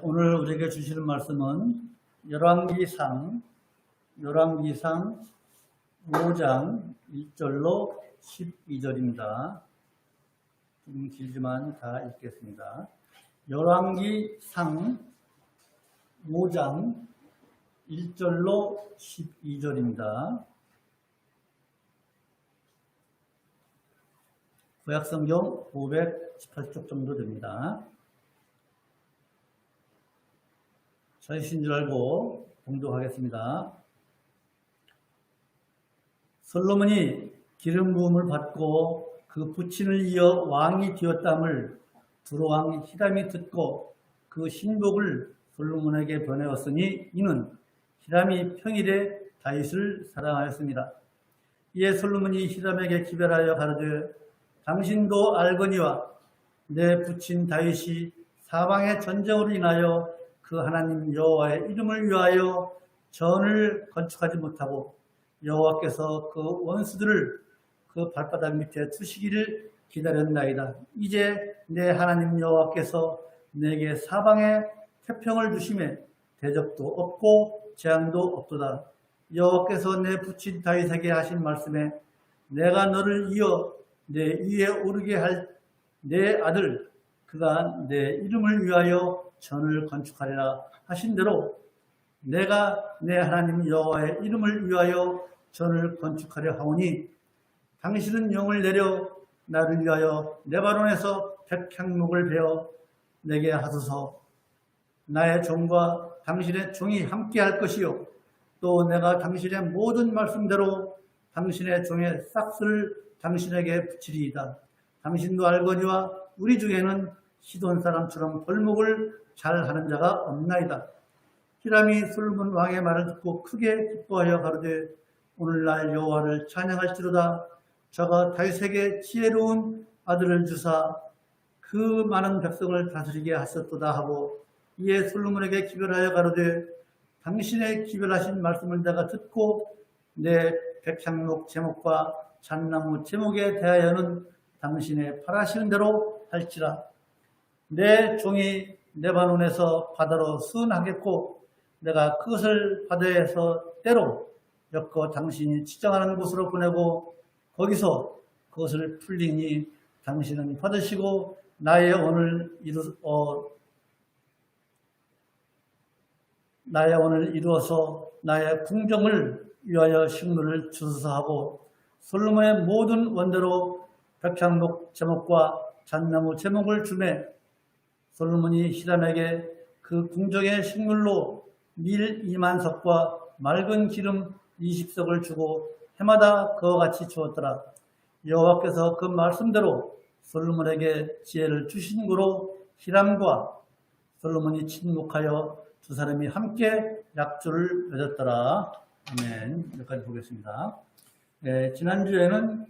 오늘 우리에게 주시는 말씀은 열왕기상 5장 1절로 12절입니다. 좀 길지만 다 읽겠습니다. 열왕기상 5장 1절로 12절입니다. 구약성경 518쪽 정도 됩니다. 저이신 줄 알고 봉독하겠습니다. 솔로몬이 기름 부음을 받고 그 부친을 이어 왕이 되었담을 두로왕 히람이 듣고 그 신복을 솔로몬에게 보내었으니 이는 히람이 평일에 다윗을 사랑하였습니다. 이에 솔로몬이 히람에게 기별하여 가로되 당신도 알거니와 내 부친 다윗이 사방의 전쟁으로 인하여 그 하나님 여호와의 이름을 위하여 전을 건축하지 못하고 여호와께서 그 원수들을 그 발바닥 밑에 두시기를 기다렸나이다. 이제 내 하나님 여호와께서 내게 사방에 태평을 주심에 대적도 없고 재앙도 없도다. 여호와께서 내 부친 다윗에게 하신 말씀에 내가 너를 이어 내 위에 오르게 할 내 아들 그가 내 이름을 위하여 전을 건축하리라 하신 대로 내가 내 하나님 여호와의 이름을 위하여 전을 건축하려 하오니 당신은 영을 내려 나를 위하여 레바논에서 백향목을 베어 내게 하소서. 나의 종과 당신의 종이 함께 할 것이요 또 내가 당신의 모든 말씀대로 당신의 종의 싹스를 당신에게 붙이리이다. 당신도 알거니와 우리 중에는 시돈 사람처럼 벌목을 잘하는 자가 없나이다. 히람이 솔로몬 왕의 말을 듣고 크게 기뻐하여 가로되 오늘날 여호와를 찬양할지로다. 저가 다윗에게 지혜로운 아들을 주사 그 많은 백성을 다스리게 하셨도다 하고 이에 솔로몬에게 기별하여 가로되 당신의 기별하신 말씀을 내가 듣고 내 백향목 제목과 잣나무 제목에 대하여는 당신의 바라시는 대로 할지라. 내 종이 레바논에서 바다로 수은하겠고 내가 그것을 바다에서 때로 엮어 당신이 지정하는 곳으로 보내고 거기서 그것을 풀리니 당신은 받으시고 나의 오늘 이루어서 나의 궁정을 위하여 식물을 주소서 하고 솔로몬의 모든 원대로 백향목 제목과 잣나무 제목을 주매 솔로몬이 히람에게 그 궁정의 식물로 밀 2만석과 맑은 기름 20석을 주고 해마다 그와 같이 주었더라. 여호와께서 그 말씀대로 솔로몬에게 지혜를 주신 고로 히람과 솔로몬이 친목하여 두 사람이 함께 약조를 맺었더라. 아멘. 여기까지 보겠습니다. 지난주에는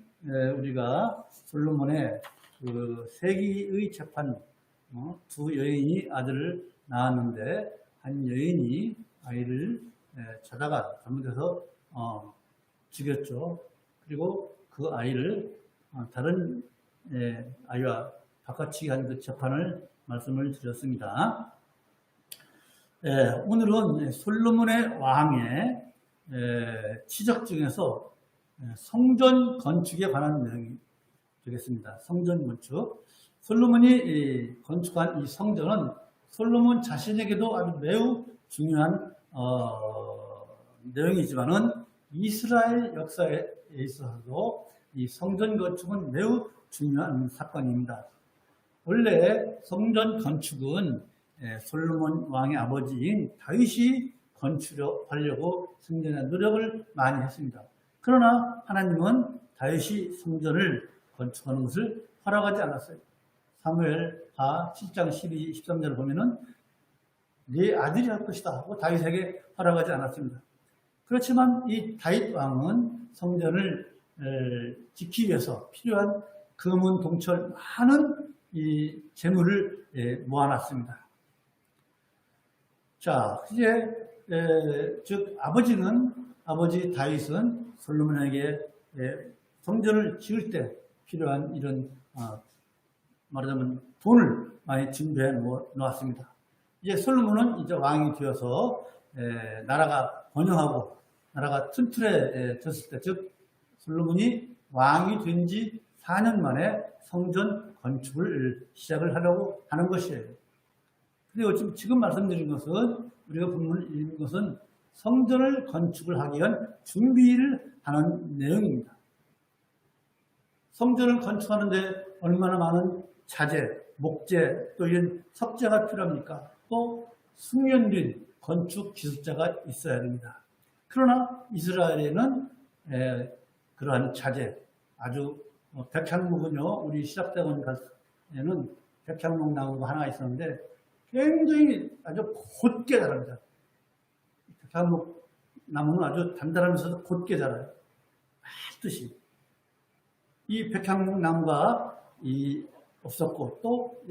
우리가 솔로몬의 그 세기의 재판, 두 여인이 아들을 낳았는데 한 여인이 아이를 자다가 잘못해서 죽였죠. 그리고 그 아이를 다른 아이와 바꿔치기 한 그 재판을 말씀을 드렸습니다. 오늘은 솔로몬의 왕의 치적 중에서 성전 건축에 관한 내용이 되겠습니다. 성전 건축. 솔로몬이 건축한 이 성전은 솔로몬 자신에게도 아주 매우 중요한 내용이지만은 이스라엘 역사에 있어서도 이 성전 건축은 매우 중요한 사건입니다. 원래 성전 건축은 솔로몬 왕의 아버지인 다윗이 건축하려고 성전에 노력을 많이 했습니다. 그러나 하나님은 다윗이 성전을 건축하는 것을 허락하지 않았어요. 사무엘하 7장 12, 13절을 보면은 네 아들이 할 것이다 하고 다윗에게 허락하지 않았습니다. 그렇지만 이 다윗 왕은 성전을 짓기 위해서 필요한 금은, 동철, 많은 이 재물을 모아놨습니다. 자, 이제 즉 아버지 다윗은 솔로몬에게 성전을 지을 때 필요한 이런 말하자면 돈을 많이 준비해 놓았습니다. 이제 솔로몬은 이제 왕이 되어서 나라가 번영하고 나라가 튼튼해졌을 때, 즉 솔로몬이 왕이 된 지 4년 만에 성전 건축을 시작을 하려고 하는 것이에요. 그리고 지금 말씀드린 것은, 우리가 본문을 읽은 것은 성전을 건축을 하기 위한 준비를 하는 내용입니다. 성전을 건축하는데 얼마나 많은 자재, 목재, 또 이런 석재가 필요합니까? 또 숙련된 건축 기술자가 있어야 됩니다. 그러나 이스라엘에는 그러한 자재, 아주 백향목은요, 우리 시작대원에는 백향목 나무가 하나 있었는데 굉장히 아주 곧게 자랍니다. 백향목 나무는 아주 단단하면서도 곧게 자라요. 뜻이 이 백향목 나무가 없었고, 또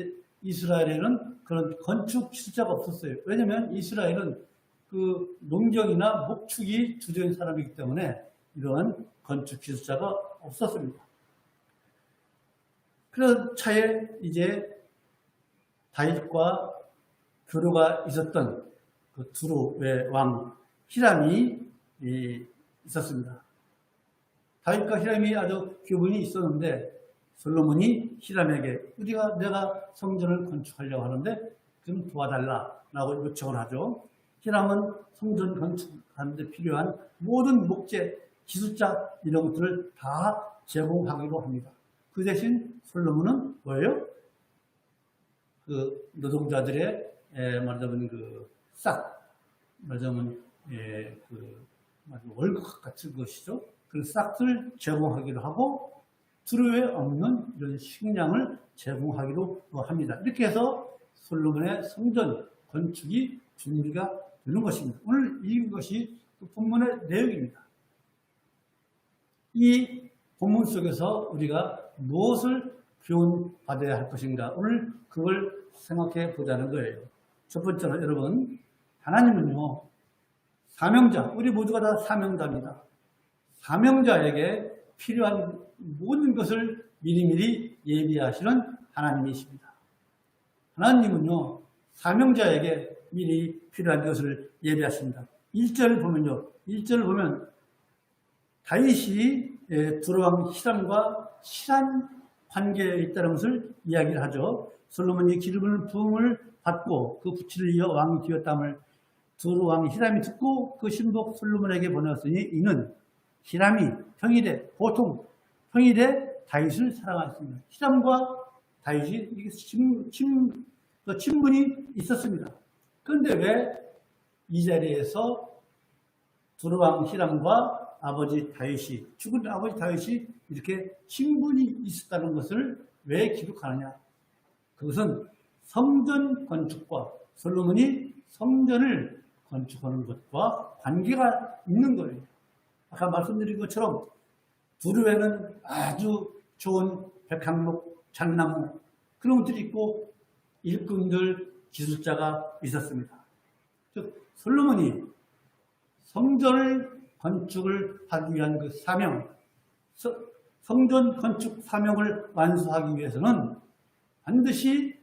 이스라엘에는 그런 건축 기술자가 없었어요. 왜냐하면 이스라엘은 그 농경이나 목축이 주도인 사람이기 때문에 이러한 건축 기술자가 없었습니다. 그런 차에 이제 다윗과 교류가 있었던 그 두로의 왕 히람이 있었습니다. 다윗과 히람이 아주 교분이 있었는데 솔로몬이 히람에게 내가 성전을 건축하려고 하는데 좀 도와달라라고 요청을 하죠. 히람은 성전 건축하는데 필요한 모든 목재, 기술자 이런 것들을 다 제공하기로 합니다. 그 대신 솔로몬은 뭐예요? 그 노동자들의 말하자면 말하자면 월급 같은 것이죠. 그 싹을 제공하기로 하고 두루에 없는 이런 식량을 제공하기로 합니다. 이렇게 해서 솔로몬의 성전 건축이 준비가 되는 것입니다. 오늘 이것이 본문의 내용입니다. 이 본문 속에서 우리가 무엇을 교훈받아야 할 것인가, 오늘 그걸 생각해 보자는 거예요. 첫 번째로 여러분, 하나님은요 사명자, 우리 모두가 다 사명자입니다. 사명자에게 필요한 모든 것을 미리미리 예비하시는 하나님이십니다. 하나님은요 사명자에게 미리 필요한 것을 예비하십니다. 1절을 보면 다윗이 두로왕 히람과 친한 관계에 있다는 것을 이야기를 하죠. 솔로몬이 기름을 부음을 받고 그 부치를 이어 왕이 되었다함을 두로왕 히람이 듣고 그 신복 솔로몬에게 보내었으니 이는 히람이 보통 평일에 다윗을 사랑하였습니다. 히람과 다윗이 친분이 있었습니다. 그런데 왜 이 자리에서 두로왕 히람과 죽은 아버지 다윗이 이렇게 친분이 있었다는 것을 왜 기록하느냐? 그것은 성전 건축과 솔로몬이 성전을 건축하는 것과 관계가 있는 거예요. 아까 말씀드린 것처럼 두루에는 아주 좋은 백향목, 잣나무 그런 것들이 있고 일꾼들, 기술자가 있었습니다. 즉 솔로몬이 성전을 건축을 하기 위한 그 사명, 성전 건축 사명을 완수하기 위해서는 반드시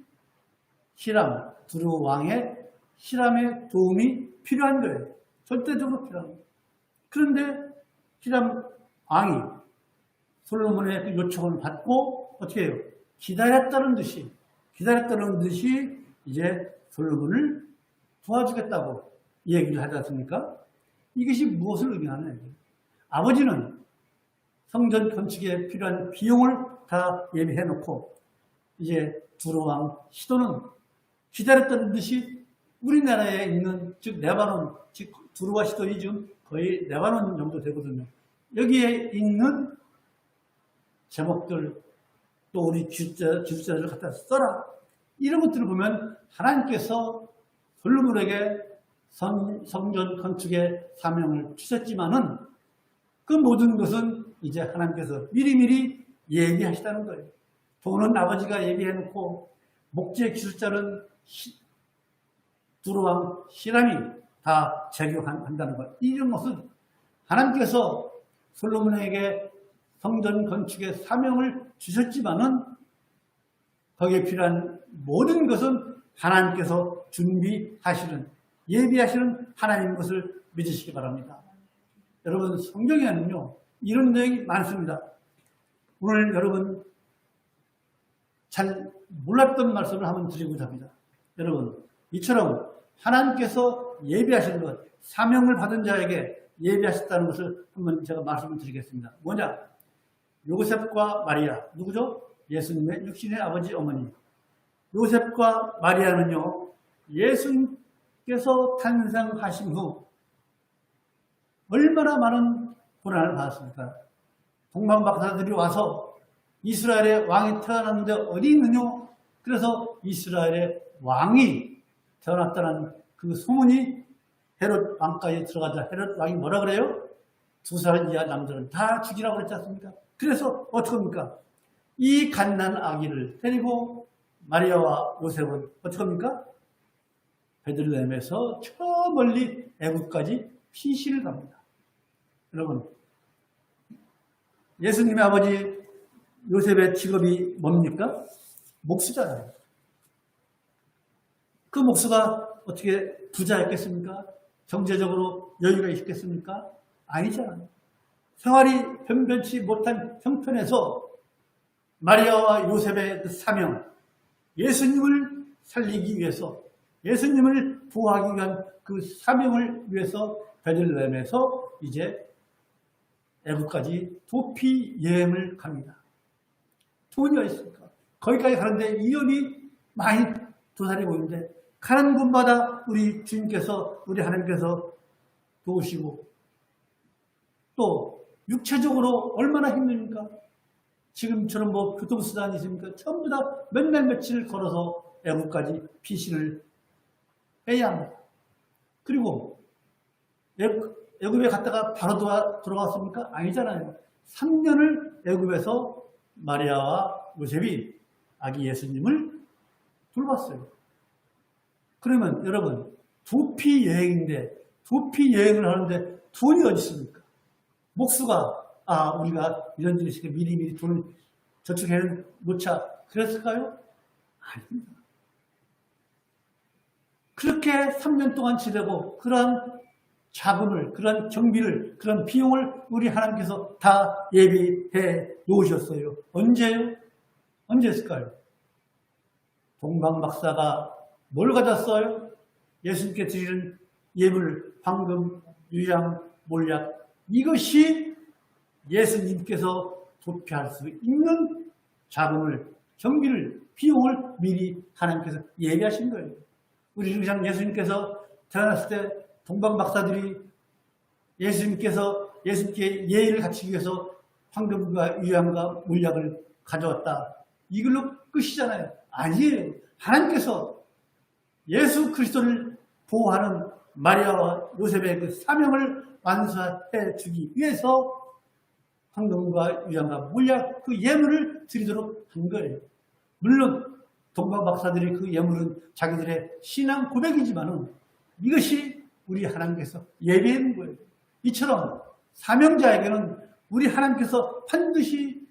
두루 왕의 히람의 도움이 필요한 거예요. 절대적으로 필요한 거예요. 그런데 히람 왕이 솔로몬의 그 요청을 받고 어떻게 해요? 기다렸다는 듯이 이제 솔로몬을 도와주겠다고 얘기를 하지 않습니까? 이것이 무엇을 의미하느냐? 아버지는 성전 건축에 필요한 비용을 다 예비해 놓고 이제 두로왕 시도는 기다렸다는 듯이 우리나라에 있는 즉 레바논, 즉 두로와 시돈이 지금 거의 레바논 정도 되거든요. 여기에 있는 제목들 또 우리 기술자들을 갖다 써라. 이런 것들을 보면 하나님께서 솔로몬에게 성전 건축의 사명을 주셨지만은 그 모든 것은 이제 하나님께서 미리미리 예비하시다는 거예요. 돈은 아버지가 예비해놓고 목재 기술자는 두루왕 히람이 다 제공한다는 것. 이런 것은 하나님께서 솔로몬에게 성전 건축의 사명을 주셨지만은 거기에 필요한 모든 것은 하나님께서 준비하시는, 예비하시는 하나님 것을 믿으시기 바랍니다. 여러분, 성경에는요 이런 내용이 많습니다. 오늘 여러분 잘 몰랐던 말씀을 한번 드리고자 합니다. 여러분, 이처럼 하나님께서 예비하시는 것, 사명을 받은 자에게 예비하셨다는 것을 한번 제가 말씀을 드리겠습니다. 뭐냐? 요셉과 마리아, 누구죠? 예수님의 육신의 아버지, 어머니. 요셉과 마리아는요, 예수님께서 탄생하신 후 얼마나 많은 고난을 받았습니까? 동방박사들이 와서 이스라엘의 왕이 태어났는데 어디 있느냐? 그래서 이스라엘의 왕이 태어났다는 그 소문이 헤롯 왕까지 들어가자 헤롯 왕이 뭐라 그래요? 2살 이하 남자는 다 죽이라고 그랬지 않습니까? 그래서 어떡합니까? 이 갓난 아기를 데리고 마리아와 요셉은 어떡합니까? 베들레헴에서 저 멀리 애국까지 피신을 갑니다. 여러분, 예수님의 아버지 요셉의 직업이 뭡니까? 목수잖아요. 그 목수가 어떻게 부자였겠습니까? 경제적으로 여유가 있겠습니까? 아니잖아요. 생활이 변변치 못한 형편에서 마리아와 요셉의 그 사명, 예수님을 살리기 위해서, 예수님을 부활하기 위한 그 사명을 위해서 베들레헴에서 이제 애국까지 도피 여행을 갑니다. 돈이 어디 있습니까? 거기까지 가는데 위험이 많이 도사리고 있는데 가는 곳마다 우리 주님께서, 우리 하나님께서 도우시고 또 육체적으로 얼마나 힘듭니까? 지금처럼 뭐 교통수단이 있습니까? 전부 다 몇 날 며칠을 걸어서 애국까지 피신을 해야 합니다. 그리고 애굽에 갔다가 바로 돌아왔습니까? 아니잖아요. 3년을 애굽에서 마리아와 요셉이 아기 예수님을 돌봤어요. 그러면 여러분, 도피 여행인데, 도피 여행을 하는데 돈이 어디 있습니까? 목수가 우리가 이런 일이 있으니까 미리미리 돈을 저축해 놓자 그랬을까요? 아닙니다. 그렇게 3년 동안 지내고 그러한 자금을, 그런 경비를, 그런 비용을 우리 하나님께서 다 예비해 놓으셨어요. 언제요? 언제 했을까요? 동방박사가 뭘 가졌어요? 예수님께 드리는 예물, 황금, 유향, 몰약, 이것이 예수님께서 도피할 수 있는 자금을, 경비를, 비용을 미리 하나님께서 예비하신 거예요. 우리 그냥 예수님께서 태어났을 때 동방박사들이 예수님께 예의를 갖추기 위해서 황금과 유향과 물약을 가져왔다. 이걸로 끝이잖아요. 아니에요. 하나님께서 예수 그리스도를 보호하는 마리아와 요셉의 그 사명을 완수해 주기 위해서 황금과 유향과 물약 그 예물을 드리도록 한 거예요. 물론 동방박사들이 그 예물은 자기들의 신앙 고백이지만은 이것이 우리 하나님께서 예비해 놓은 거예요. 이처럼 사명자에게는 우리 하나님께서 반드시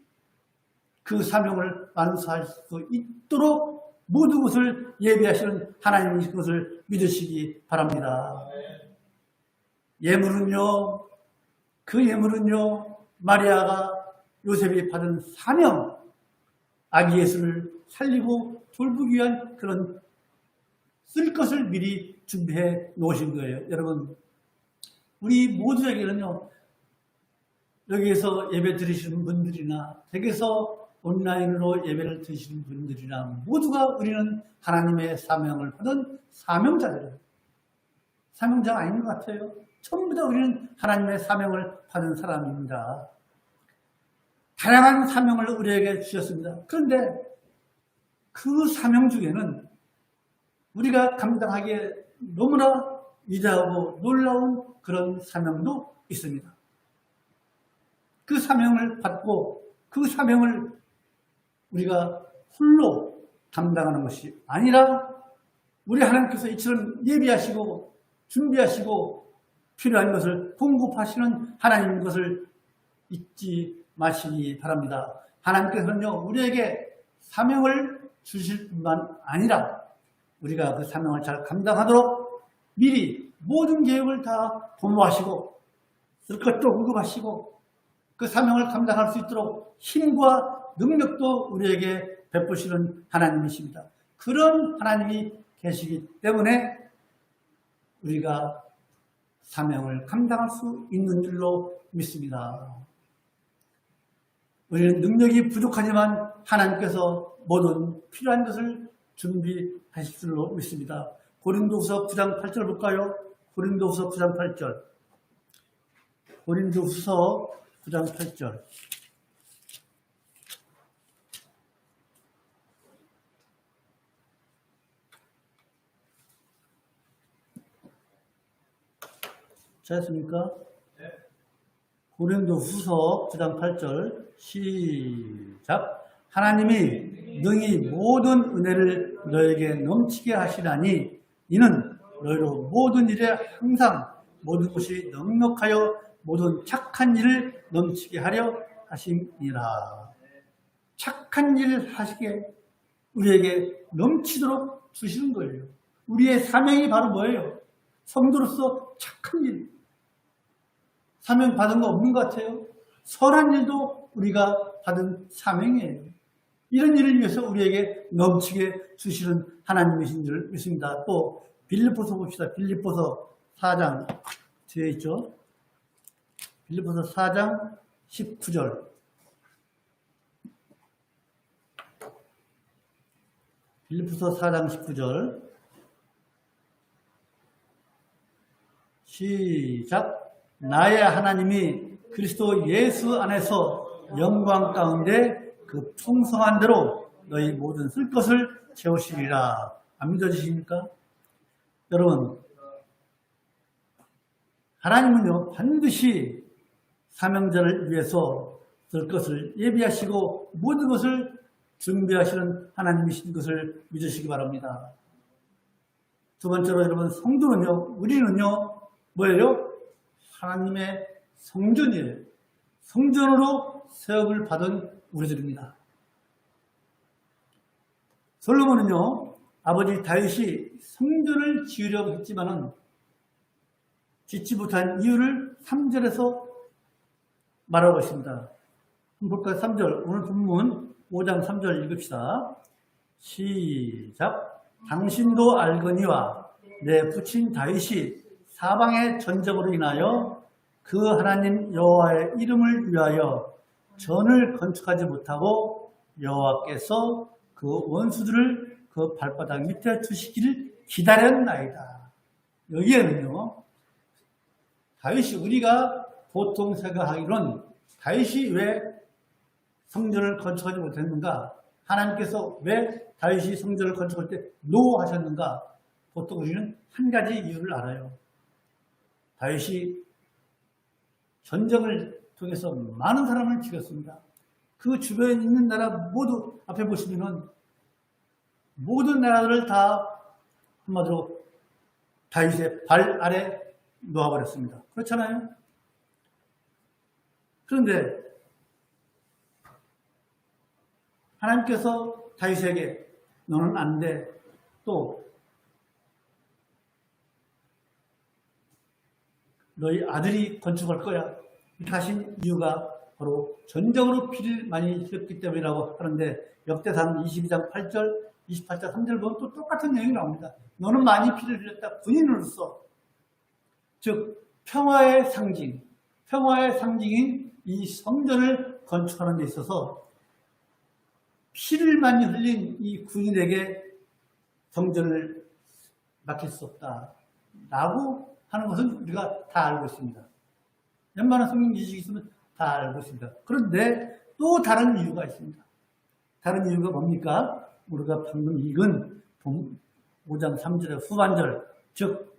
그 사명을 완수할 수 있도록 모든 것을 예비하시는 하나님의 것을 믿으시기 바랍니다. 예물은요, 그 예물은요, 마리아가 요셉이 받은 사명, 아기 예수를 살리고 돌보기 위한 그런 쓸 것을 미리 준비해 놓으신 거예요. 여러분, 우리 모두에게는요, 여기에서 예배 드리시는 분들이나 댁에서 온라인으로 예배를 드리시는 분들이나 모두가 우리는 하나님의 사명을 받은 사명자들이에요. 사명자가 아닌 것 같아요. 전부 다 우리는 하나님의 사명을 받은 사람입니다. 다양한 사명을 우리에게 주셨습니다. 그런데 그 사명 중에는 우리가 감당하기에 너무나 위대하고 놀라운 그런 사명도 있습니다. 그 사명을 받고 그 사명을 우리가 홀로 감당하는 것이 아니라 우리 하나님께서 이처럼 예비하시고 준비하시고 필요한 것을 공급하시는 하나님인 것을 잊지 마시기 바랍니다. 하나님께서는요, 우리에게 사명을 주실 뿐만 아니라 우리가 그 사명을 잘 감당하도록 미리 모든 계획을 다 도모하시고 쓸 것도 공급하시고 그 사명을 감당할 수 있도록 힘과 능력도 우리에게 베푸시는 하나님이십니다. 그런 하나님이 계시기 때문에 우리가 사명을 감당할 수 있는 줄로 믿습니다. 우리는 능력이 부족하지만 하나님께서 모든 필요한 것을 준비하실 줄로 믿습니다. 고린도후서 9장 8절 볼까요? 고린도후서 9장 8절. 고린도후서 9장 8절. 찾았습니까? 네. 고린도후서 9장 8절 시작. 하나님이 능히 모든 은혜를 너에게 넘치게 하시라니 이는 너희로 모든 일에 항상 모든 것이 넉넉하여 모든 착한 일을 넘치게 하려 하심이라. 착한 일을 하시게 우리에게 넘치도록 주시는 거예요. 우리의 사명이 바로 뭐예요? 성도로서 착한 일. 사명 받은 거 없는 것 같아요? 선한 일도 우리가 받은 사명이에요. 이런 일을 위해서 우리에게 넘치게 주시는 하나님이신 줄 믿습니다. 또 빌립보서 봅시다. 빌립보서 4장 뒤에 있죠. 빌립보서 4장 19절. 빌립보서 4장 19절. 시작. 나의 하나님이 그리스도 예수 안에서 영광 가운데 그 풍성한 대로 너희 모든 쓸 것을 채우시리라. 안 믿어지십니까? 여러분, 하나님은요 반드시 사명자를 위해서 쓸 것을 예비하시고 모든 것을 준비하시는 하나님이신 것을 믿으시기 바랍니다. 두 번째로 여러분, 성도는요, 우리는요 뭐예요? 하나님의 성전이에요. 성전으로 세업을 받은 우리들입니다. 솔로몬은요, 아버지 다윗이 성전을 지으려고 했지만은 짓지 못한 이유를 3절에서 말하고 있습니다. 한번 볼까요? 3절. 오늘 본문 5장 3절 읽읍시다. 시작. 당신도 알거니와 내 부친 다윗이 사방의 전적으로 인하여 그 하나님 여호와의 이름을 위하여 전을 건축하지 못하고 여호와께서 그 원수들을 그 발바닥 밑에 두시기를 기다렸나이다. 여기에는요, 다윗이 우리가 보통 생각하기로는 다윗이 왜 성전을 건축하지 못했는가? 하나님께서 왜 다윗이 성전을 건축할 때 노 하셨는가? 보통 우리는 한 가지 이유를 알아요. 다윗이 전쟁을 통해서 많은 사람을 죽였습니다. 그 주변에 있는 나라 모두 앞에 보시면은 모든 나라들을 다 한마디로 다윗의 발 아래 놓아버렸습니다. 그렇잖아요? 그런데 하나님께서 다윗에게 너는 안 돼. 또 너희 아들이 건축할 거야. 이렇게 하신 이유가 바로 전적으로 피를 많이 흘렸기 때문이라고 하는데, 역대상 22장 8절, 28장 3절 보면 또 똑같은 내용이 나옵니다. 너는 많이 피를 흘렸다. 군인으로서. 즉 평화의 상징, 평화의 상징인 이 성전을 건축하는 데 있어서 피를 많이 흘린 이 군인에게 성전을 맡길 수 없다 라고 하는 것은 우리가 다 알고 있습니다. 웬만한 성경 지식이 있으면 다 알고 있습니다. 그런데 또 다른 이유가 있습니다. 다른 이유가 뭡니까? 우리가 방금 읽은 5장 3절의 후반절, 즉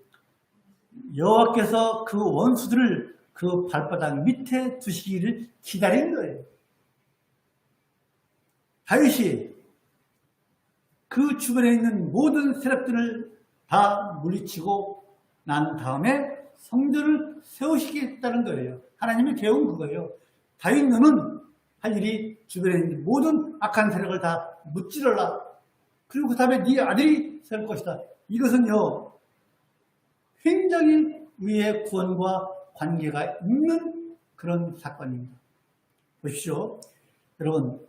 여호와께서 그 원수들을 그 발바닥 밑에 두시기를 기다린 거예요. 다윗이 그 주변에 있는 모든 세력들을 다 물리치고 난 다음에 성전을 세우시겠다는 거예요. 하나님의 계획은 그거예요. 다윗 너는 할 일이 주변에 있는 모든 악한 세력을 다 무찌르라. 그리고 그 다음에 네 아들이 셀 것이다. 이것은요, 굉장히 우리의 구원과 관계가 있는 그런 사건입니다. 보십시오. 여러분,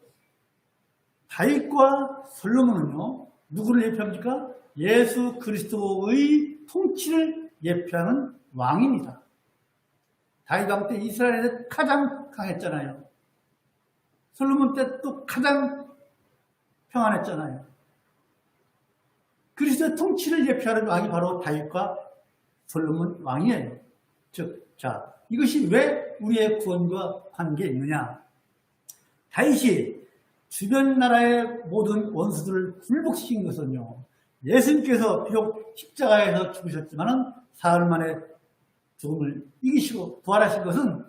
다윗과 솔로몬은요, 누구를 예표합니까? 예수 그리스도의 통치를 예표하는 왕입니다. 다윗 왕 때 이스라엘에 가장 강했잖아요. 솔로몬 때 또 가장 평안했잖아요. 그리스도의 통치를 예표하는 왕이 바로 다윗과 솔로몬 왕이에요. 즉, 자, 이것이 왜 우리의 구원과 관계에 있느냐? 다윗이 주변 나라의 모든 원수들을 굴복시킨 것은요, 예수님께서 비록 십자가에서 죽으셨지만 사흘 만에 죽음을 이기시고 부활하신 것은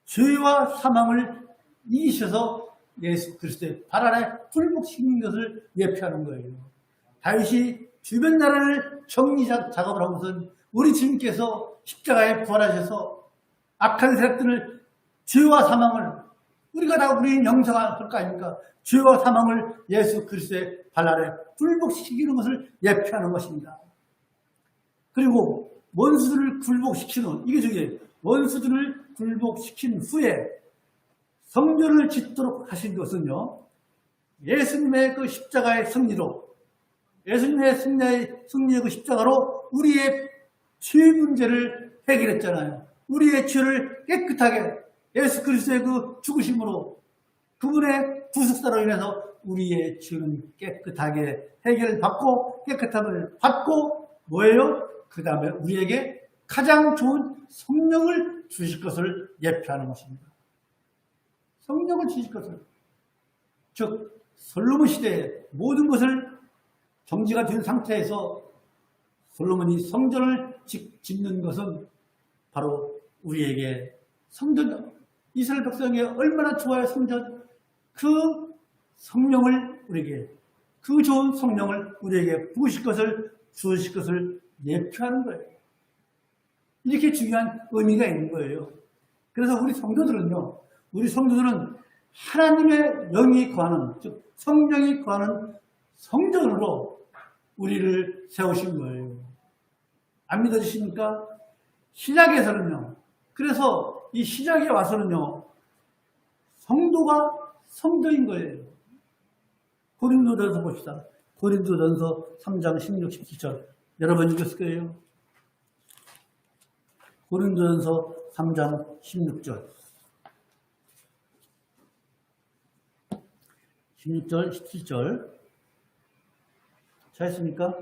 죄와 사망을 이기셔서 예수 그리스도의 발 아래 굴복시킨 것을 예표하는 거예요. 다윗이 주변 나라를 정리 작업을 한 것은 우리 주님께서 십자가에 부활하셔서 악한 세력들을, 죄와 사망을, 우리가 다 우리의 영성할 거 아닙니까? 죄와 사망을 예수 그리스도의 발 아래 굴복시키는 것을 예표하는 것입니다. 그리고 원수들을 굴복시키는, 이게 중요해요. 원수들을 굴복시킨 후에 성전을 짓도록 하신 것은요, 예수님의 그 십자가의 승리로, 예수님의 승리의 그 십자가로 우리의 죄 문제를 해결했잖아요. 우리의 죄를 깨끗하게 예수 그리스도의 그 죽으심으로, 그분의 부속사로 인해서 우리의 죄는 깨끗하게 해결받고 깨끗함을 받고, 뭐예요? 그 다음에 우리에게 가장 좋은 성령을 주실 것을 예표하는 것입니다. 성령을 주실 것을. 즉, 솔로몬 시대에 모든 것을 정지가 된 상태에서 솔로몬이 성전을 짓는 것은 바로 우리에게 성전, 이스라엘 백성에게 얼마나 좋아요, 성전. 그 성령을 우리에게, 그 좋은 성령을 우리에게 부으실 것을, 주실 것을 예표하는 거예요. 이렇게 중요한 의미가 있는 거예요. 그래서 우리 성도들은요, 우리 성도들은 하나님의 영이 거하는, 즉 성령이 거하는 성전으로 우리를 세우신 거예요. 안 믿어지십니까? 신약에서는요, 그래서 이 신약에 와서는요, 성도가 성도인 거예요. 고린도전서 봅시다. 고린도전서 3장 16, 17절. 여러분 읽었을 거예요. 고린도전서 3장 16절. 16절, 17절. 찾았습니까?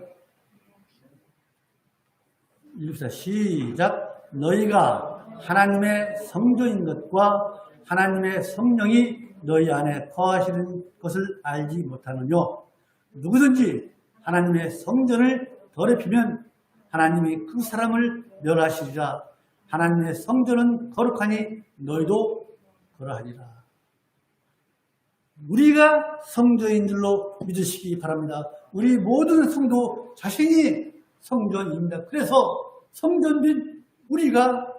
읽읍시다. 시작. 너희가 하나님의 성전인 것과 하나님의 성령이 너희 안에 거하시는 것을 알지 못하느냐. 누구든지 하나님의 성전을 더럽히면 하나님이 그 사람을 멸하시리라. 하나님의 성전은 거룩하니 너희도 그러하리라. 우리가 성전인 줄로 믿으시기 바랍니다. 우리 모든 성도 자신이 성전입니다. 그래서 성전인 우리가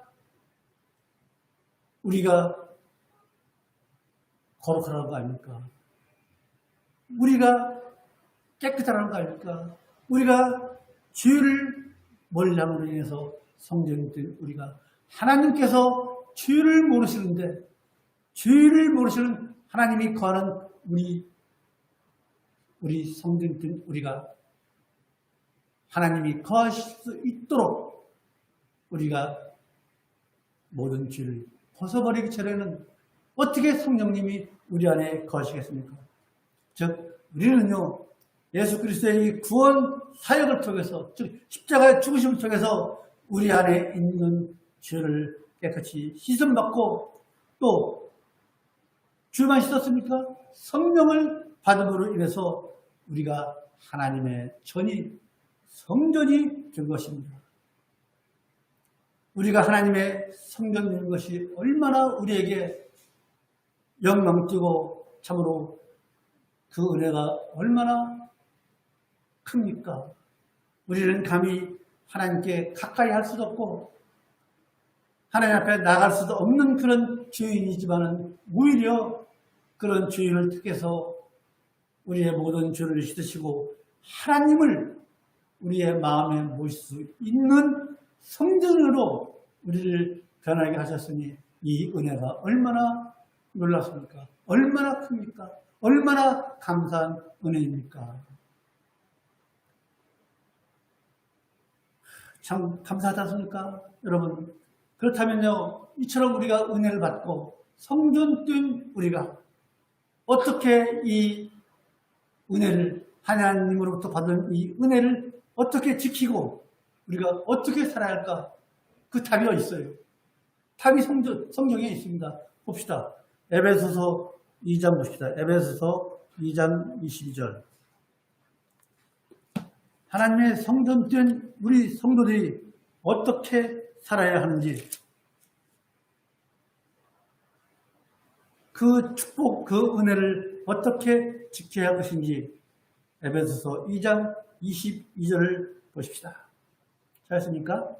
거룩하라는 거 아닙니까? 우리가 깨끗하라는 거 아닙니까? 우리가 죄를 멀리 함으로 인해서 성전인 우리가, 하나님께서 죄를 모르시는데, 죄를 모르시는 하나님이 거하는 우리 성전인 우리가 하나님이 거하실 수 있도록 우리가 모든 죄를 벗어버리기 전에는 어떻게 성령님이 우리 안에 거하시겠습니까? 즉, 우리는요, 예수 그리스도의 이 구원 사역을 통해서, 즉 십자가의 죽으심을 통해서 우리 안에 있는 죄를 깨끗이 씻음받고, 또 죄만 씻었습니까? 성령을 받음으로 인해서 우리가 하나님의 성전이 된 것입니다. 우리가 하나님의 성전이 된 것이 얼마나 우리에게 영광되고 참으로 그 은혜가 얼마나 큽니까? 우리는 감히 하나님께 가까이 할 수도 없고 하나님 앞에 나갈 수도 없는 그런 죄인이지만 오히려 그런 죄인을 택해서 우리의 모든 죄를 씻으시고 하나님을 우리의 마음에 모실 수 있는 성전으로 우리를 변하게 하셨으니 이 은혜가 얼마나 놀랍습니까? 얼마나 큽니까? 얼마나 감사한 은혜입니까? 참 감사하지 않습니까? 여러분, 그렇다면요, 이처럼 우리가 은혜를 받고 성전 뛴 우리가 어떻게 이 은혜를, 하나님으로부터 받은 이 은혜를 어떻게 지키고 우리가 어떻게 살아야 할까? 그 답이 어디 있어요? 답이 성경에 있습니다. 봅시다. 에베소서 2장 봅시다. 에베소서 2장 22절. 하나님의 성전 된 우리 성도들이 어떻게 살아야 하는지, 그 축복, 그 은혜를 어떻게 지켜야 할 것인지 에베소서 2장 22절을 보십시다. 잘했습니까?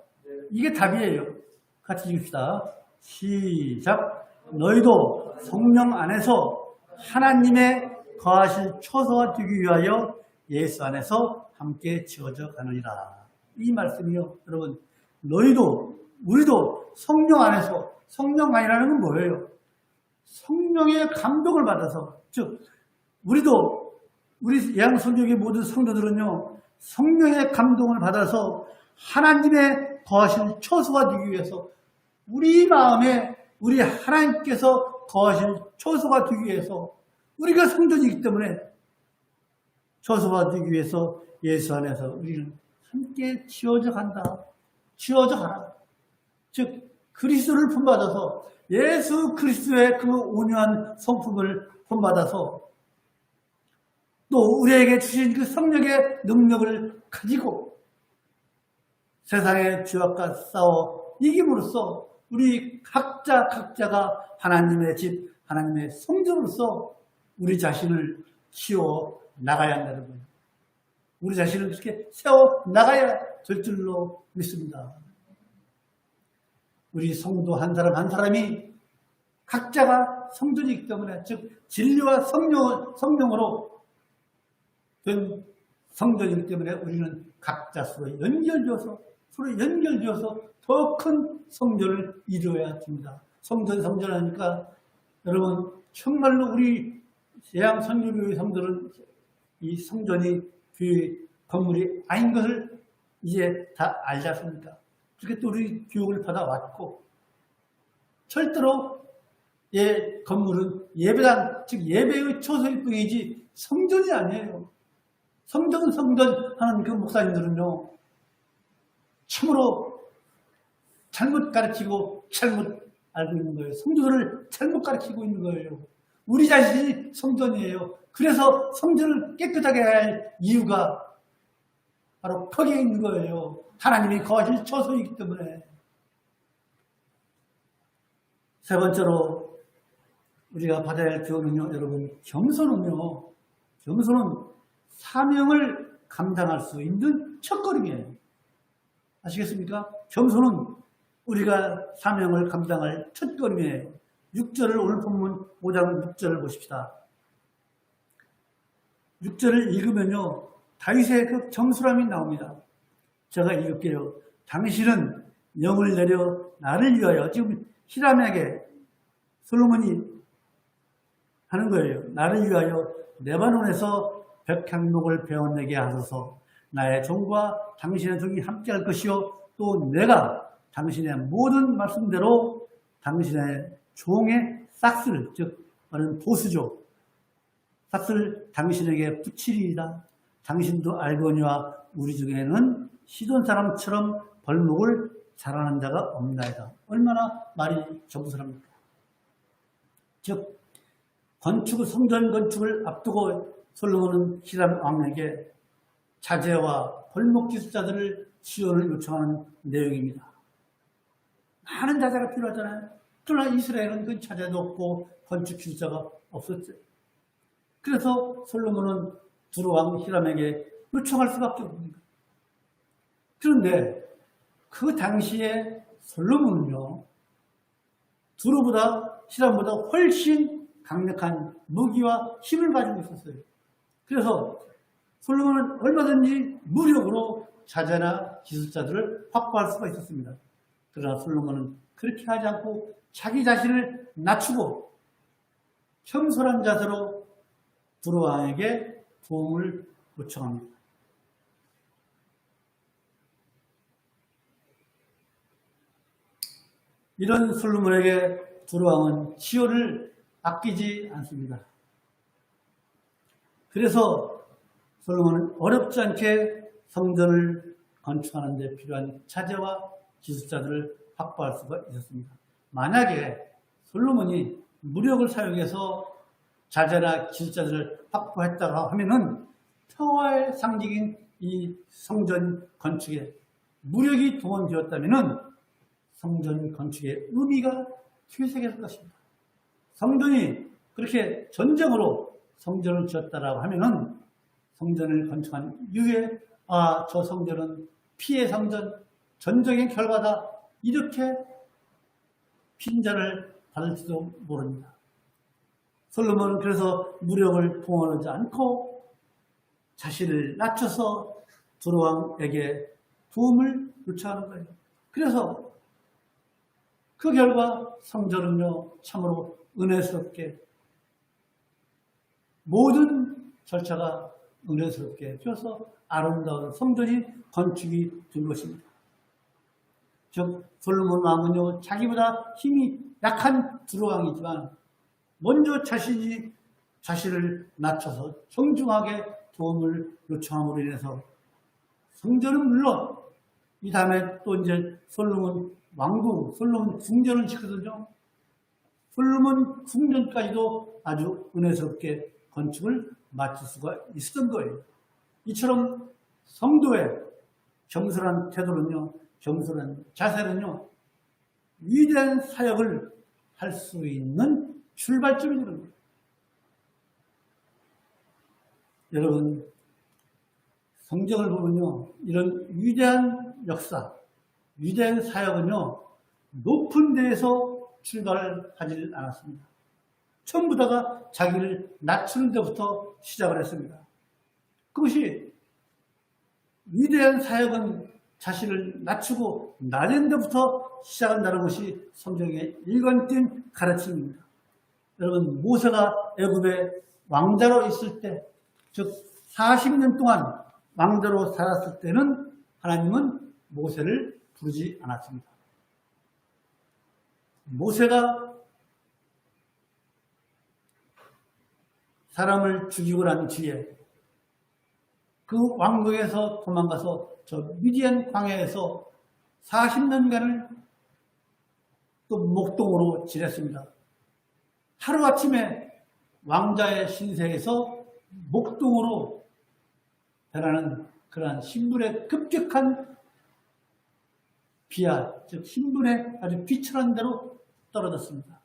이게 답이에요. 같이 읽읍시다. 시작. 너희도 성령 안에서 하나님의 거하실 초소가 되기 위하여 예수 안에서 함께 지어져 가느니라. 이 말씀이요. 여러분, 너희도, 우리도 성령 안에서, 성령 안이라는 건 뭐예요? 성령의 감동을 받아서, 즉, 우리도, 우리 예양성경의 모든 성도들은요, 성령의 감동을 받아서 하나님의 거하실 초소가 되기 위해서, 우리 마음에 우리 하나님께서 거하실 초소가 되기 위해서, 우리가 성전이기 때문에 초소가 되기 위해서 예수 안에서 우리는 함께 지어져 간다. 지어져 가라. 즉, 그리스도를 본받아서, 예수 그리스도의 그 온유한 성품을 본받아서, 또 우리에게 주신 그 성령의 능력을 가지고 세상의 죄악과 싸워 이김으로써 우리 각자가 하나님의 집, 하나님의 성전으로서 우리 자신을 키워 나가야 한다는 거예요. 우리 자신을 그렇게 세워 나가야 될 줄로 믿습니다. 우리 성도 한 사람 한 사람이 각자가 성전이기 때문에, 즉 진리와 성령으로 된 성전이기 때문에 우리는 각자 서로 연결되어서 더 큰 성전을 이루어야 됩니다. 성전 하니까 여러분, 정말로 우리 예양 선교교회 성도들은 이 성전이 교회 건물이 아닌 것을 이제 다 알지 않습니까? 그렇게 또 우리 교육을 받아왔고, 절대로 건물은 예배당, 즉 예배의 초소일 뿐이지 성전이 아니에요. 성전 하는 그 목사님들은요, 참으로 잘못 가르치고 잘못 알고 있는 거예요. 성도들을 잘못 가르치고 있는 거예요. 우리 자신이 성전이에요. 그래서 성전을 깨끗하게 해야 할 이유가 바로 거기에 있는 거예요. 하나님이 거하실 처소이기 때문에. 세 번째로 우리가 받아야 할 교훈은요, 여러분, 겸손은 사명을 감당할 수 있는 첫걸음이에요. 아시겠습니까? 겸손은 우리가 사명을 감당할 첫걸음이에요. 6절을, 오늘 본문 5장 6절을 보십시다. 6절을 읽으면요, 다윗의 그 정수람이 나옵니다. 제가 읽을게요. 당신은 영을 내려 나를 위하여, 지금 히람에게 솔로몬이 하는 거예요. 나를 위하여 레바논에서 백향목을 베어내게 하소서. 나의 종과 당신의 종이 함께할 것이요, 또 내가 당신의 모든 말씀대로 당신의 종의 싹스를, 즉 말하는 보수죠, 싹스를 당신에게 붙이리이다. 당신도 알거니와 우리 중에는 시돈 사람처럼 벌목을 잘하는 자가 없나이다. 얼마나 말이 겸손합니까? 즉 성전 건축을 앞두고 솔로몬은 히람 왕에게 자재와 벌목 기술자들을 지원을 요청하는 내용입니다. 많은 자재가 필요하잖아요. 그러나 이스라엘은 그 자재도 없고 건축 기술자가 없었죠. 그래서 솔로몬은 두로왕 히람에게 요청할 수밖에 없습니다. 그런데 그 당시에 솔로몬은요, 두로보다, 히람보다 훨씬 강력한 무기와 힘을 가지고 있었어요. 그래서 솔로몬은 얼마든지 무력으로 자제나 기술자들을 확보할 수가 있었습니다. 그러나 솔로몬은 그렇게 하지 않고 자기 자신을 낮추고 겸손한 자세로 두로왕에게 도움을 요청합니다. 이런 솔로몬에게 두로왕은 치료를 아끼지 않습니다. 그래서 솔로몬은 어렵지 않게 성전을 건축하는 데 필요한 자재와 기술자들을 확보할 수가 있었습니다. 만약에 솔로몬이 무력을 사용해서 자재나 기술자들을 확보했다고 하면은 평화의 상징인 이 성전 건축에 무력이 동원되었다면은 성전 건축의 의미가 퇴색했을 것입니다. 성전이 그렇게 전쟁으로 성전을 지었다라고 하면은 성전을 건축한 이후에 저 성전은 피해 성전, 전쟁의 결과다 이렇게 핀잔을 받을지도 모릅니다. 솔로몬은 그래서 무력을 동원하지 않고 자신을 낮춰서 두로왕에게 도움을 요청하는 거예요. 그래서 그 결과 성전은요 참으로 은혜스럽게 모든 절차가 은혜스럽게 되어서 아름다운 성전이 건축이 된 것입니다. 즉 솔로몬 왕은요 자기보다 힘이 약한 두로왕이지만 먼저 자신을 낮춰서 정중하게 도움을 요청함으로 인해서 성전은 물론 이 다음에 또 이제 솔로몬 왕궁, 솔로몬 궁전을 짓거든요. 솔로몬 궁전까지도 아주 은혜스럽게 건축을 마칠 수가 있었던 거예요. 이처럼 성도의 겸손한 태도는요, 겸손한 자세는요, 위대한 사역을 할 수 있는 출발점이 되는 거예요. 여러분, 성경을 보면요, 이런 위대한 역사, 위대한 사역은요, 높은 데에서 출발을 하지 않았습니다. 전부 다가 자기를 낮추는 데부터 시작을 했습니다. 그것이 위대한 사역은 자신을 낮추고 낮은 데부터 시작한다는 것이 성경의 일관된 가르침입니다. 여러분, 모세가 애굽의 왕자로 있을 때, 즉 40년 동안 왕자로 살았을 때는 하나님은 모세를 부르지 않았습니다. 모세가 사람을 죽이고 난 뒤에 그 왕국에서 도망가서 저 미디안 광야에서 40년간을 또 목동으로 지냈습니다. 하루아침에 왕자의 신세에서 목동으로 변하는 그러한 신분의 급격한 비하, 즉 신분의 아주 비천한 대로 떨어졌습니다.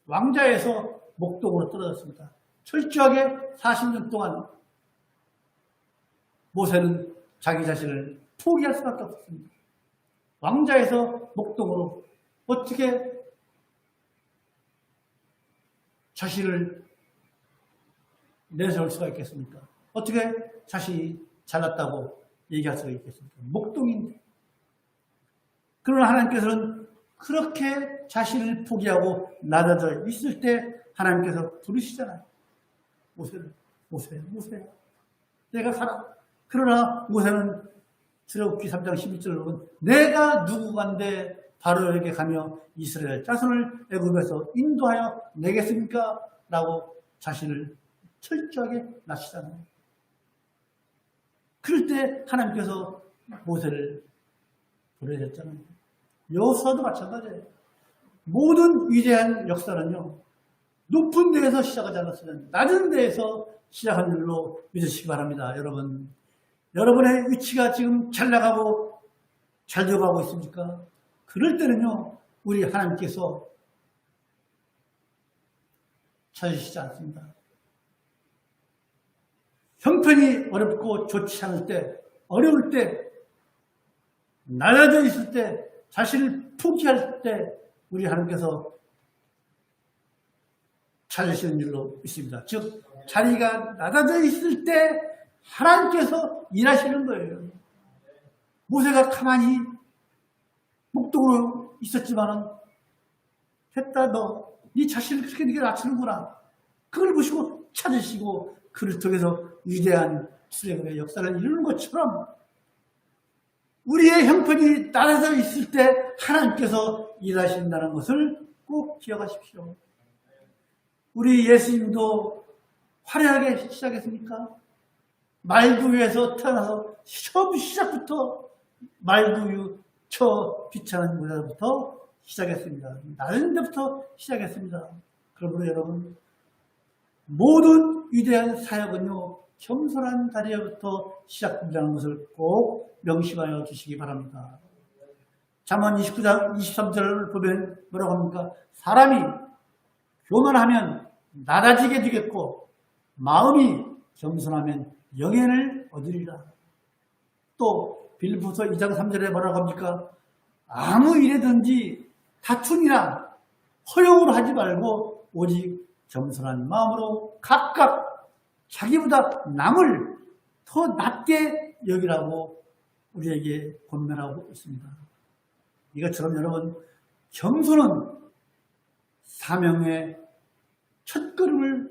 왕자에서 목동으로 떨어졌습니다. 철저하게 40년 동안 모세는 자기 자신을 포기할 수밖에 없었습니다. 왕자에서 목동으로 어떻게 자신을 내세울 수가 있겠습니까? 어떻게 자신이 잘났다고 얘기할 수가 있겠습니까? 목동인데. 그러나 하나님께서는 그렇게 자신을 포기하고 낮아져 있을 때 하나님께서 부르시잖아요. 모세, 내가 살아. 그러나 모세는 출애굽기 3장 11절로 보면 내가 누구간데 바로에게 가며 이스라엘 자손을 애굽에서 인도하여 내겠습니까? 라고 자신을 철저하게 낮추잖아요. 그럴 때 하나님께서 모세를 보내셨잖아요. 여호수아도 마찬가지예요. 모든 위대한 역사는요, 높은 데에서 시작하지 않았으면 낮은 데에서 시작한 일로 믿으시기 바랍니다. 여러분의 위치가 지금 잘 나가고 잘 되어가고 있습니까? 그럴 때는요, 우리 하나님께서 찾으시지 않습니다. 형편이 어렵고 좋지 않을 때, 어려울 때, 낮아져 있을 때, 자신을 포기할 때 우리 하나님께서 찾으시는 일로 있습니다. 즉 자리가 낮아져 있을 때 하나님께서 일하시는 거예요. 모세가 가만히 목동으로 있었지만은 됐다 네 자신을 그렇게 네가 낮추는구나. 그걸 보시고 찾으시고 그를 통해서 위대한 출애굽의 역사를 이루는 것처럼 우리의 형편이 나라져 있을 때 하나님께서 일하신다는 것을 꼭 기억하십시오. 우리 예수님도 화려하게 시작했습니까? 말구유에서 태어나서 처음 시작부터 말구유 저 비참한 모자부터 시작했습니다. 낮은 데부터 시작했습니다. 그러므로 여러분 모든 위대한 사역은요 겸손한 자리부터 시작된다는 것을 꼭 명심하여 주시기 바랍니다. 잠언 29장 23절을 보면 뭐라고 합니까? 사람이 교만하면 낮아지게 되겠고 마음이 겸손하면 영예를 얻으리라. 또 빌립보서 2장 3절에 뭐라고 합니까? 아무 일에든지 다투니나 허용으로 하지 말고 오직 겸손한 마음으로 각각 자기보다 남을 더 낮게 여기라고 우리에게 권면하고 있습니다. 이것처럼 여러분 겸손은 사명의 첫걸음을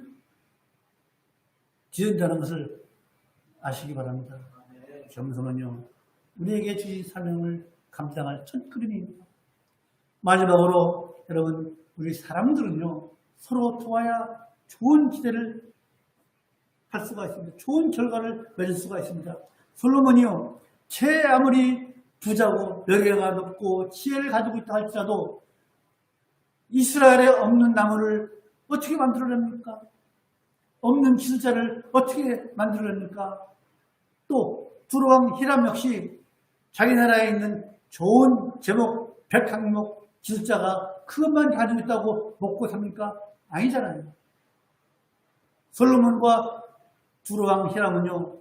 지은다는 것을 아시기 바랍니다. 겸손은요 우리에게 주신 사명을 감당할 첫걸음입니다. 마지막으로 여러분 우리 사람들은요 서로 도와야 좋은 기대를 할 수가 있습니다. 좋은 결과를 맺을 수가 있습니다. 솔로몬이요 제 아무리 부자고 명예가 높고 지혜를 가지고 있다 할지라도 이스라엘에 없는 나무를 어떻게 만들어냅니까? 없는 기술자를 어떻게 만들어냅니까? 또 두로왕 히람 역시 자기 나라에 있는 좋은 제목 100항목 기술자가 그것만 가지고 있다고 먹고 삽니까? 아니잖아요. 솔로몬과 두로왕 히람은요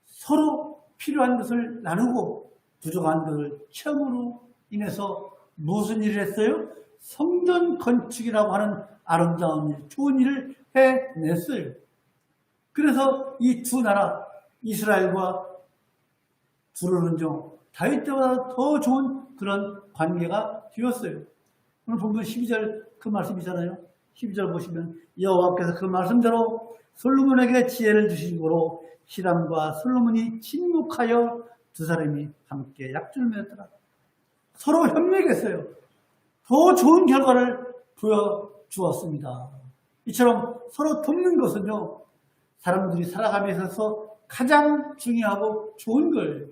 서로 필요한 것을 나누고 부족한 것을 채움으로 인해서 무슨 일을 했어요? 성전 건축이라고 하는 아름다운 일, 좋은 일을 해냈어요. 그래서 이 두 나라 이스라엘과 두로는요 다윗 때보다 더 좋은 그런 관계가 되었어요. 오늘 본문 12절 그 말씀이잖아요. 12절 보시면 여호와께서 그 말씀대로 솔로몬에게 지혜를 주신 거로 히람과 솔로몬이 친목하여 두 사람이 함께 약주를 맺었더라. 서로 협력했어요. 더 좋은 결과를 보여주었습니다. 이처럼 서로 돕는 것은요 사람들이 살아감에 있어서 가장 중요하고 좋은 거예요.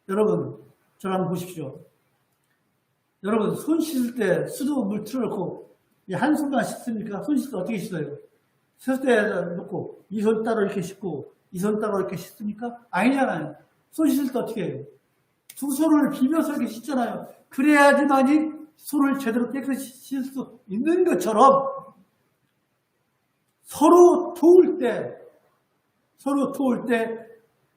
여러분 저를 한번 보십시오. 여러분 손 씻을 때 수도 물 틀어놓고 한 손만 씻습니까? 손 씻을 때 어떻게 씻어요? 세수대에다 놓고 이 손 따로 이렇게 씻고 이 손 따로 이렇게 씻습니까? 아니잖아요. 손 씻을 때 어떻게 해요? 두 손을 비벼서 이렇게 씻잖아요. 그래야지만이 손을 제대로 깨끗이 씻을 수 있는 것처럼 서로 도울 때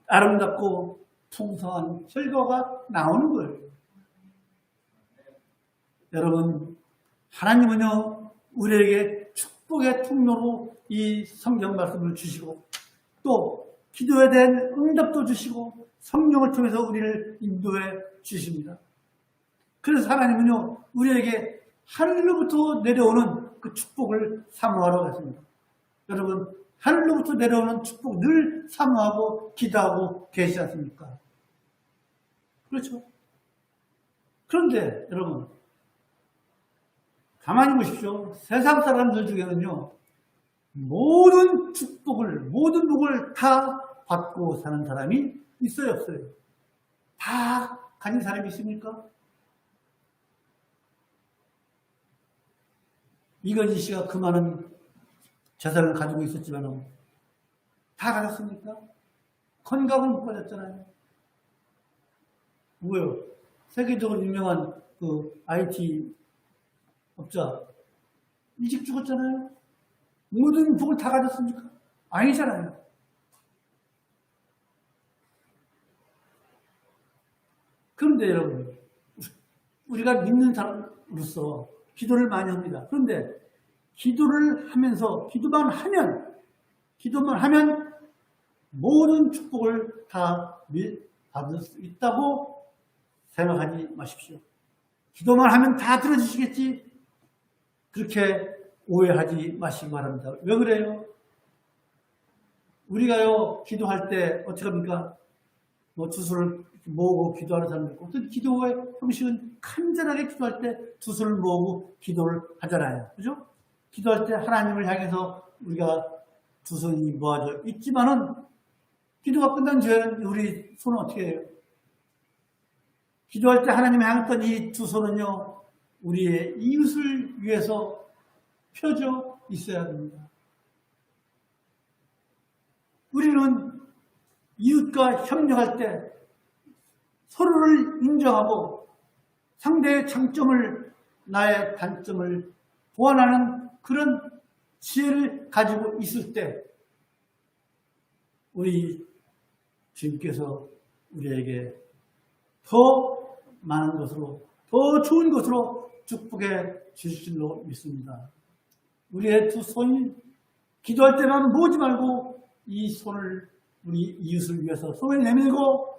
아름답고 풍성한 결과가 나오는 거예요. 여러분 하나님은요 우리에게 축복의 통로로 이 성경 말씀을 주시고 또 기도에 대한 응답도 주시고 성령을 통해서 우리를 인도해 주십니다. 그래서 하나님은요 우리에게 하늘로부터 내려오는 그 축복을 사모하러 했습니다. 여러분 하늘로부터 내려오는 축복 늘 사모하고 기도하고 계시지 않습니까? 그렇죠? 그런데 여러분 가만히 보십시오. 세상 사람들 중에는요 모든 복을 다 받고 사는 사람이 있어요, 없어요? 다 가진 사람이 있습니까? 이건희 씨가 그 많은 재산을 가지고 있었지만 다 가졌습니까? 건강은 못 가졌잖아요. 뭐요? 세계적으로 유명한 그 IT 업자 일찍 죽었잖아요. 모든 복을 다 가졌습니까? 아니잖아요. 그런데 여러분 우리가 믿는 사람으로서 기도를 많이 합니다. 그런데 기도를 하면서 기도만 하면 모든 축복을 다 받을 수 있다고 생각하지 마십시오. 기도만 하면 다 들어주시겠지? 그렇게 오해하지 마시기 바랍니다. 왜 그래요? 우리가요, 기도할 때 어떻게 합니까? 뭐 두 손을 모으고 기도하는 사람도 있고, 어떤 기도의 형식은 간절하게 기도할 때 두 손을 모으고 기도를 하잖아요. 그죠? 기도할 때 하나님을 향해서 우리가 두 손이 모아져 있지만은, 기도가 끝난 뒤에는 우리 손은 어떻게 해요? 기도할 때 하나님 향했던 이 두 손은요, 우리의 이웃을 위해서 펴져 있어야 됩니다. 우리는 이웃과 협력할 때 서로를 인정하고 상대의 장점을, 나의 단점을 보완하는 그런 지혜를 가지고 있을 때 우리 주님께서 우리에게 더 많은 것으로, 더 좋은 것으로 축복해 주실 줄로 믿습니다. 우리의 두 손이 기도할 때만 모으지 말고 이 손을 우리 이웃을 위해서 손을 내밀고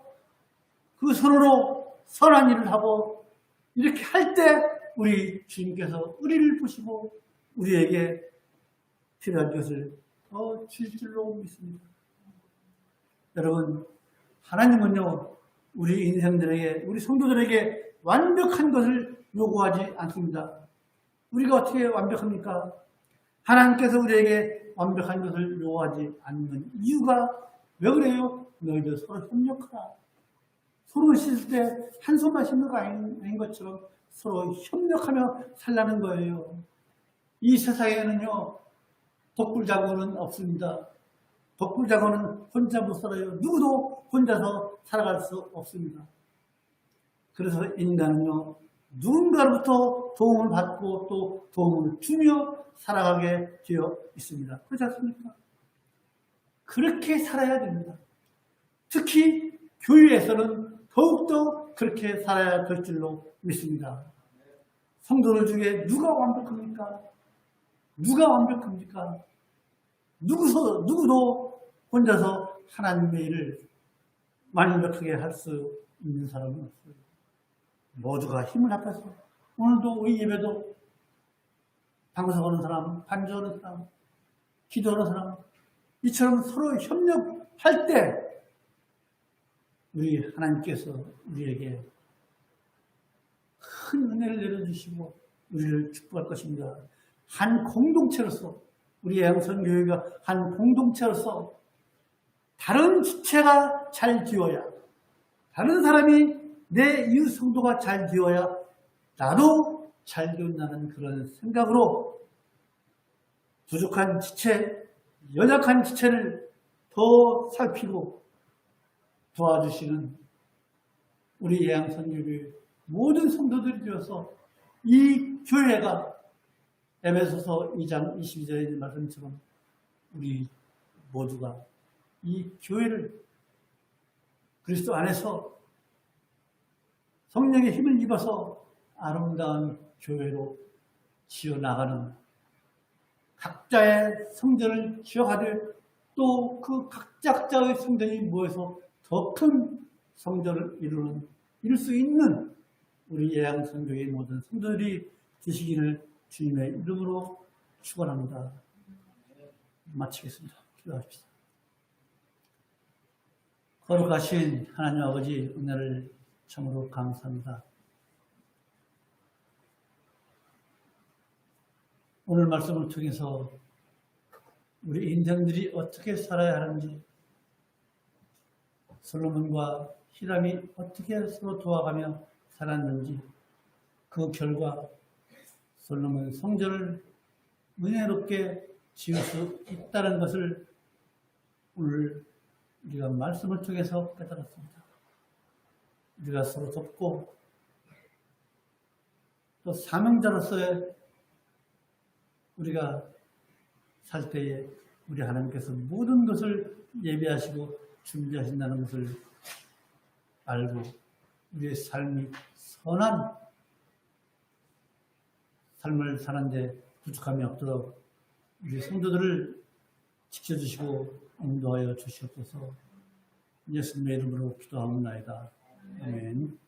그 손으로 선한 일을 하고 이렇게 할 때 우리 주님께서 우리를 보시고 우리에게 필요한 것을 더 주실 줄로 믿습니다. 여러분, 하나님은요, 우리 인생들에게, 우리 성도들에게 완벽한 것을 요구하지 않습니다. 우리가 어떻게 완벽합니까? 하나님께서 우리에게 완벽한 것을 요구하지 않는 이유가 왜 그래요? 너희들 서로 협력하라. 서로 씻을 때 한 손만 씻는 거 아닌 것처럼 서로 협력하며 살라는 거예요. 이 세상에는요, 독불장군은 없습니다. 독불장군은 혼자 못 살아요. 누구도 혼자서 살아갈 수 없습니다. 그래서 인간은요, 누군가로부터 도움을 받고 또 도움을 주며 살아가게 되어 있습니다. 그렇지 않습니까? 그렇게 살아야 됩니다. 특히 교회에서는 더욱더 그렇게 살아야 될 줄로 믿습니다. 성도들 중에 누가 완벽합니까? 누가 완벽합니까? 누구도 혼자서 하나님의 일을 완벽하게 할 수 있는 사람은 없어요. 모두가 힘을 합해서 오늘도 우리 예배도 방송하는 사람, 반주하는 사람, 기도하는 사람 이처럼 서로 협력할 때 우리 하나님께서 우리에게 큰 은혜를 내려주시고 우리를 축복할 것입니다. 한 공동체로서 우리 양선교회가 한 공동체로서 다른 지체가 잘 되어야, 다른 사람이 내 이웃 성도가 잘 되어야 나도 잘 된다는 그런 생각으로 부족한 지체, 연약한 지체를 더 살피고 도와주시는 우리 예양선교회 모든 성도들이 되어서 이 교회가 에베소서 2장 22절에 있는 말씀처럼 우리 모두가 이 교회를 그리스도 안에서 성령의 힘을 입어서 아름다운 교회로 지어나가는 각자의 성전을 지어가되 또 그 각자의 성전이 모여서 더 큰 성전을 이룰 수 있는 우리 예양선교회의 모든 성도들이 되시기를 주님의 이름으로 축원합니다. 마치겠습니다. 기도합시다. 거룩하신 하나님 아버지 은혜를 참으로 감사합니다. 오늘 말씀을 통해서 우리 인생들이 어떻게 살아야 하는지, 솔로몬과 히람이 어떻게 서로 도와가며 살았는지, 그 결과 솔로몬 성전을 은혜롭게 지을 수 있다는 것을 오늘 우리가 말씀을 통해서 깨달았습니다. 우리가 서로 돕고 또 사명자로서의 우리가 살 때에 우리 하나님께서 모든 것을 예비하시고 준비하신다는 것을 알고 우리의 삶이 선한 삶을 사는데 부족함이 없도록 우리 성도들을 지켜주시고 인도하여 주시옵소서. 예수님의 이름으로 기도하옵나이다. 아멘.